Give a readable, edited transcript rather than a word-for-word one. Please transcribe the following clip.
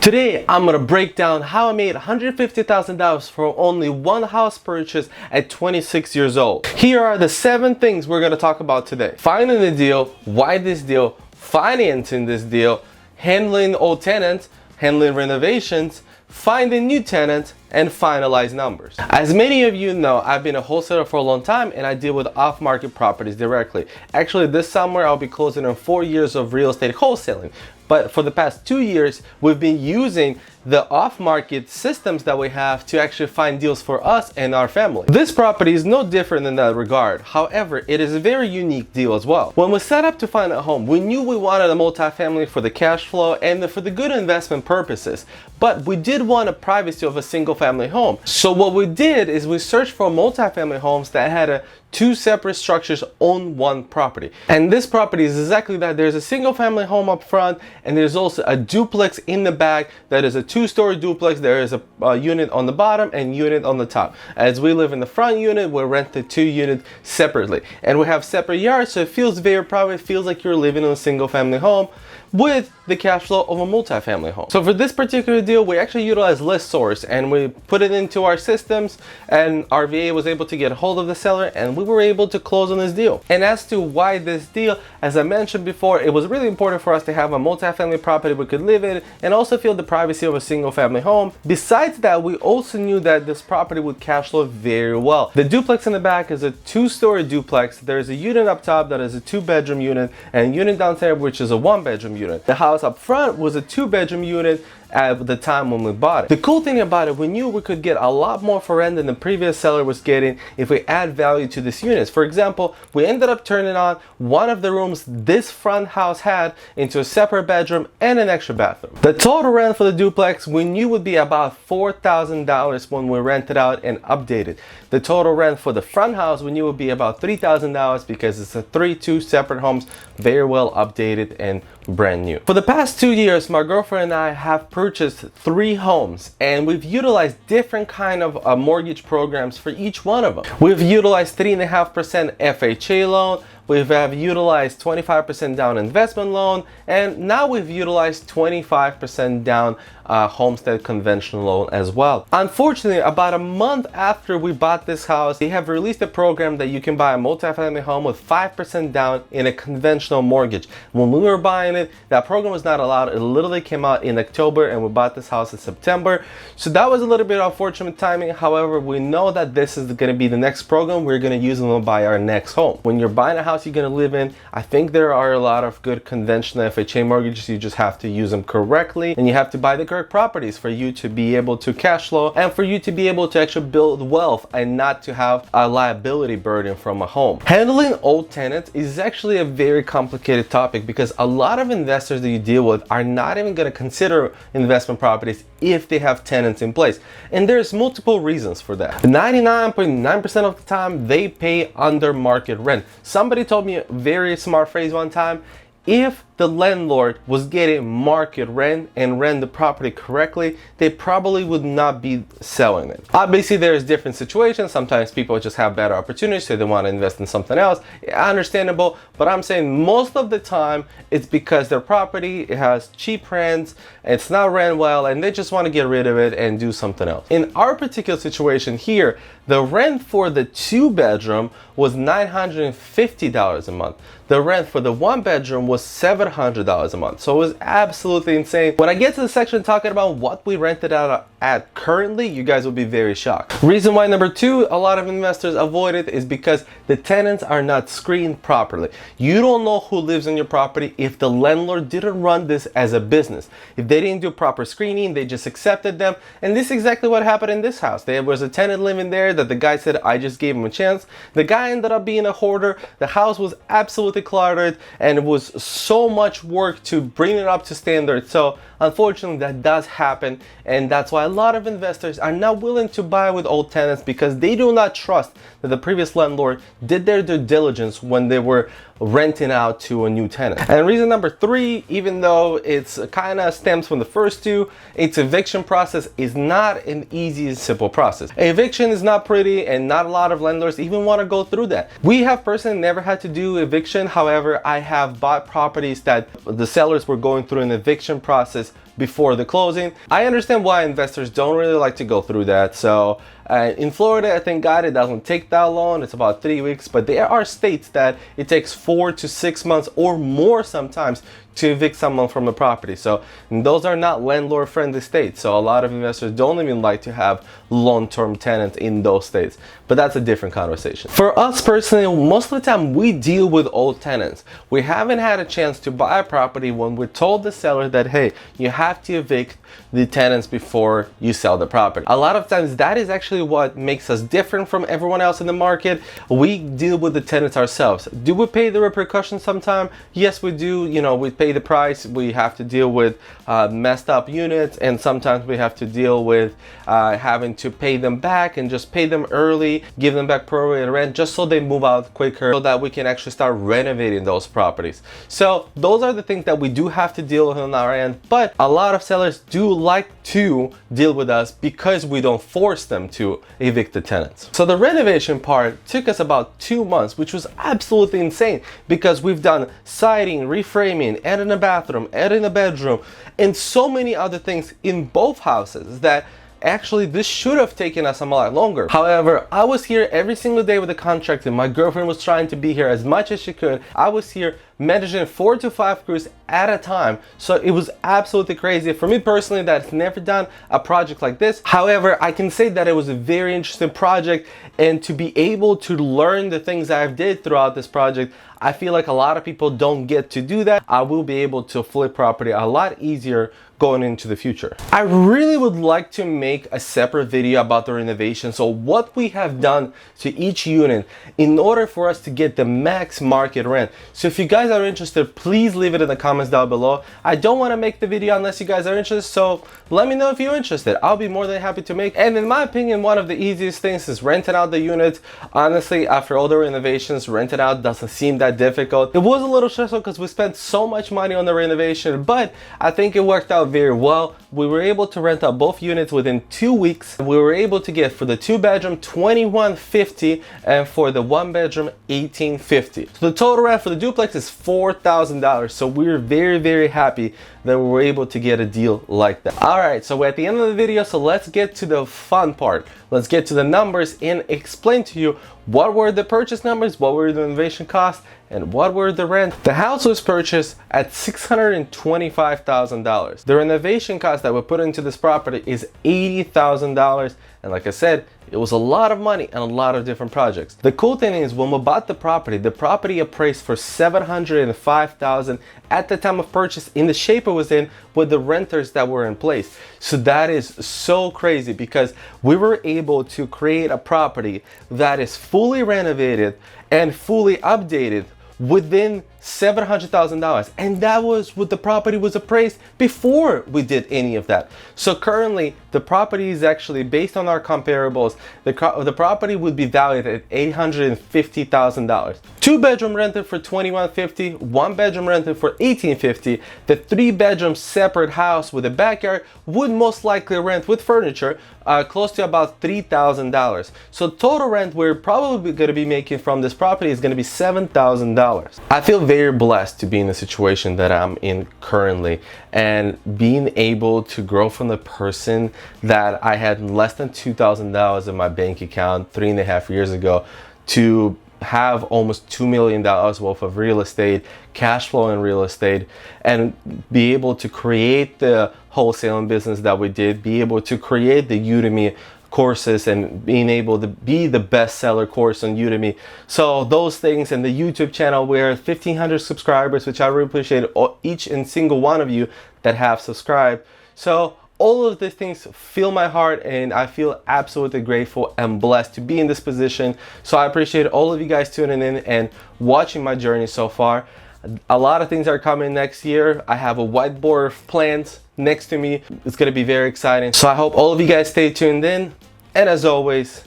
Today, I'm gonna break down how I made $150,000 from only one house purchase at 26 years old. Here are the 7 things we're gonna talk about today. Finding the deal, why this deal, financing this deal, handling old tenants, handling renovations, finding new tenants, and finalize numbers. As many of you know, I've been a wholesaler for a long time and I deal with off-market properties directly. Actually, this summer I'll be closing on 4 years of real estate wholesaling. But for the past 2 years, we've been using the off-market systems that we have to actually find deals for us and our family. This property is no different in that regard. However, it is a very unique deal as well. When we set up to find a home, we knew we wanted a multifamily for the cash flow and for the good investment purposes. But we did want a privacy of a single family home. So what we did is we searched for multifamily homes that had 2 separate structures on one property. And this property is exactly that. There's a single family home up front and there's also a duplex in the back that is a 2-story duplex. There is a unit on the bottom and unit on the top. As we live in the front unit, we rent the 2 units separately. And we have separate yards, so it feels very private. It feels like you're living in a single family home with the cash flow of a multifamily home. So for this particular deal, we actually utilized List Source and we put it into our systems, and our VA was able to get a hold of the seller and we were able to close on this deal. And as to why this deal, as I mentioned before, it was really important for us to have a multifamily property we could live in and also feel the privacy of a single family home. Besides that, we also knew that this property would cash flow very well. The duplex in the back is a 2-story duplex. There's a unit up top that is a 2-bedroom unit and a unit downstairs which is a 1-bedroom unit. The house up front was a 2-bedroom unit at the time when we bought it. The cool thing about it, we knew we could get a lot more for rent than the previous seller was getting if we add value to these units. For example, we ended up turning on one of the rooms this front house had into a separate bedroom and an extra bathroom. The total rent for the duplex we knew would be about $4,000 when we rented out and updated. The total rent for the front house we knew would be about $3,000 because it's a 2 separate homes, very well updated and brand new. For the past 2 years, my girlfriend and I have purchased 3 homes and we've utilized different kind of mortgage programs for each one of them. We've utilized 3.5% FHA loan, we've utilized 25% down investment loan, and now we've utilized 25% down homestead conventional loan as well. Unfortunately, about a month after we bought this house, they have released a program that you can buy a multifamily home with 5% down in a conventional mortgage. When we were buying it, that program was not allowed. It literally came out in October and we bought this house in September. So that was a little bit unfortunate timing. However, we know that this is going to be the next program we're going to use when we buy our next home. When you're buying a house you're going to live in, I think there are a lot of good conventional FHA mortgages. You just have to use them correctly and you have to buy the correct properties for you to be able to cash flow and for you to be able to actually build wealth and not to have a liability burden from a home. Handling old tenants is actually a very complicated topic because a lot of investors that you deal with are not even going to consider investment properties if they have tenants in place. And there's multiple reasons for that. 99.9% of the time they pay under market rent. Somebody told me a very smart phrase one time: if the landlord was getting market rent and rent the property correctly, they probably would not be selling it. Obviously, there's different situations. Sometimes people just have better opportunities, so they want to invest in something else. Understandable, but I'm saying most of the time it's because their property has cheap rents, it's not rent well, and they just want to get rid of it and do something else. In our particular situation here, the rent for the 2-bedroom was $950 a month. The rent for the 1-bedroom was $700 a month. So it was absolutely insane. When I get to the section talking about what we rented out at currently, you guys will be very shocked. Reason why number 2 a lot of investors avoid it is because the tenants are not screened properly. You don't know who lives in your property if the landlord didn't run this as a business. If they didn't do proper screening, they just accepted them. And this is exactly what happened in this house. There was a tenant living there that the guy said, I just gave him a chance. The guy ended up being a hoarder. The house was absolutely cluttered and it was so much work to bring it up to standard. So unfortunately that does happen, and that's why a lot of investors are not willing to buy with old tenants because they do not trust that the previous landlord did their due diligence when they were renting out to a new tenant. And reason number 3, even though it's kind of stems from the first 2, its eviction process is not an easy and simple process. Eviction is not pretty and not a lot of landlords even want to go through that. We have personally never had to do eviction. However, I have bought properties that the sellers were going through an eviction process before the closing. I understand why investors don't really like to go through that. So in Florida, I think God, it doesn't take that long. It's about 3 weeks, but there are states that it takes 4 to 6 months or more sometimes to evict someone from a property. So those are not landlord friendly states. So a lot of investors don't even like to have long-term tenants in those states, but that's a different conversation. For us personally, most of the time we deal with old tenants. We haven't had a chance to buy a property when we told the seller that, hey, you have to evict the tenants before you sell the property. A lot of times that is actually what makes us different from everyone else in the market. We deal with the tenants ourselves. Do we pay the repercussions sometime? Yes, we do. You know, we pay the price. We have to deal with messed up units, and sometimes we have to deal with having to pay them back and just pay them early, give them back prorated rent just so they move out quicker, so that we can actually start renovating those properties. So those are the things that we do have to deal with on our end, but a lot of sellers do like to deal with us because we don't force them to evict the tenants. So the renovation part took us about 2 months, which was absolutely insane because we've done siding, reframing, adding a bathroom, adding a bedroom, and so many other things in both houses that actually this should have taken us a lot longer. However, I was here every single day with the contractor. My girlfriend was trying to be here as much as she could. I was here managing 4 to 5 crews at a time. So it was absolutely crazy. For me personally, that's never done a project like this. However, I can say that it was a very interesting project, and to be able to learn the things I've did throughout this project, I feel like a lot of people don't get to do that. I will be able to flip property a lot easier going into the future. I really would like to make a separate video about the renovation. So what we have done to each unit in order for us to get the max market rent. So if you guys are interested, please leave it in the comments down below. I don't want to make the video unless you guys are interested. So let me know if you're interested. I'll be more than happy to make. And in my opinion, one of the easiest things is renting out the units. Honestly, after all the renovations, renting out doesn't seem that difficult. It was a little stressful because we spent so much money on the renovation, but I think it worked out very well. We were able to rent out both units within 2 weeks. We were able to get for the 2-bedroom $21.50 and for the 1-bedroom $18.50. So the total rent for the duplex is $4,000. So we're very, very happy that we were able to get a deal like that. All right, so we're at the end of the video, so let's get to the fun part. Let's get to the numbers and explain to you what were the purchase numbers, what were the renovation costs, and what were the rent. The house was purchased at $625,000. The renovation cost that we put into this property is $80,000. And like I said, it was a lot of money and a lot of different projects. The cool thing is when we bought the property appraised for $705,000 at the time of purchase in the shape it was in with the renters that were in place. So that is so crazy because we were able to create a property that is fully renovated and fully updated within $700,000, and that was what the property was appraised before we did any of that. So currently the property is actually, based on our comparables, the property would be valued at $850,000. 2-bedroom rented for $21.50, 1-bedroom rented for $18.50. The 3-bedroom separate house with a backyard would most likely rent with furniture close to about $3,000. So total rent we're probably going to be making from this property is going to be $7,000. I feel very blessed to be in the situation that I'm in currently, and being able to grow from the person that I had less than $2,000 in my bank account 3.5 years ago to have almost $2 million worth of real estate, cash flow in real estate, and be able to create the wholesaling business that we did, be able to create the Udemy courses and being able to be the bestseller course on Udemy. So those things, and the YouTube channel, we're 1,500 subscribers, which I really appreciate each and single one of you that have subscribed. So all of these things fill my heart, and I feel absolutely grateful and blessed to be in this position. So I appreciate all of you guys tuning in and watching my journey so far. A lot of things are coming next year. I have a whiteboard of plans next to me. It's going to be very exciting. So I hope all of you guys stay tuned in. And as always,